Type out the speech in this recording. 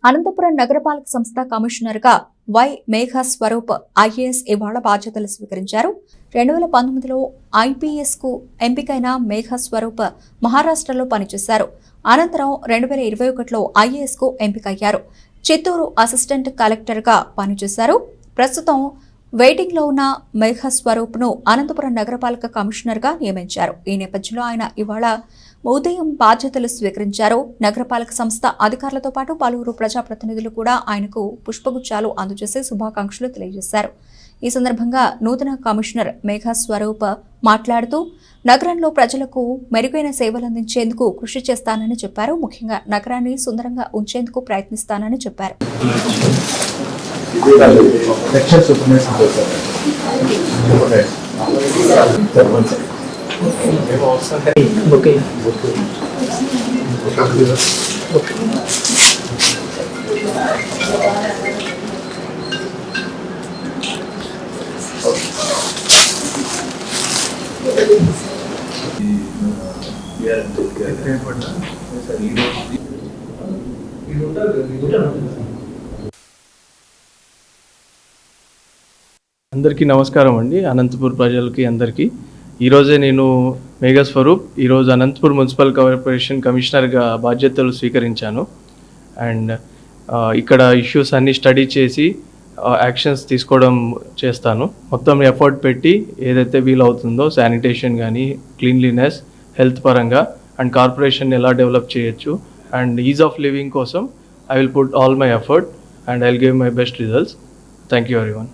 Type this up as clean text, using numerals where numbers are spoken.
అనంతపురం నగరపాలక సంస్థ కమిషనర్గా వై మేఘా స్వరూప్ ఐఏఎస్ ఇవాళ బాధ్యతలు స్వీకరించారు. 2019లో ఐపీఎస్కు ఎంపికైన మేఘా స్వరూప్ మహారాష్ట్రలో పనిచేశారు. అనంతరం 2021లో ఐఏఎస్కు ఎంపికయ్యారు. చిత్తూరు అసిస్టెంట్ కలెక్టర్గా పనిచేశారు. ప్రస్తుతం వెయిటింగ్లో ఉన్న మేఘా స్వరూప్ను అనంతపురం నగరపాలక కమిషనర్గా నియమించారు. ఈ నేపథ్యంలో ఆయన ఇవాళ ఉదయం బాధ్యతలు స్వీకరించారు. నగరపాలక సంస్థ అధికారులతో పాటు పలువురు ప్రజాప్రతినిధులు కూడా ఆయనకు పుష్పగుచ్చాలు అందజేసి శుభాకాంక్షలు తెలియజేశారు. ఈ సందర్భంగా నూతన కమిషనర్ మేఘా స్వరూప్ మాట్లాడుతూ నగరంలో ప్రజలకు మెరుగైన సేవలందించేందుకు కృషి చేస్తానని చెప్పారు. ముఖ్యంగా నగరాన్ని సుందరంగా ఉంచేందుకు ప్రయత్నిస్తానని చెప్పారు. అందరికీ నమస్కారం అండి. అనంతపూర్ ప్రజలకి అందరికీ ఈరోజే నేను మేఘా స్వరూప్ ఈరోజు అనంతపూర్ మున్సిపల్ కార్పొరేషన్ కమిషనర్గా బాధ్యతలు స్వీకరించాను. అండ్ ఇక్కడ ఇష్యూస్ అన్నీ స్టడీ చేసి యాక్షన్స్ తీసుకోవడం చేస్తాను. మొత్తం ఎఫర్ట్ పెట్టి ఏదైతే వీలవుతుందో శానిటేషన్ కానీ, క్లీన్లీనెస్, హెల్త్ పరంగా అండ్ కార్పొరేషన్ ఎలా డెవలప్ చేయొచ్చు అండ్ ఈజ్ ఆఫ్ లివింగ్ కోసం I will put all my effort and I will give my best results. Thank you everyone.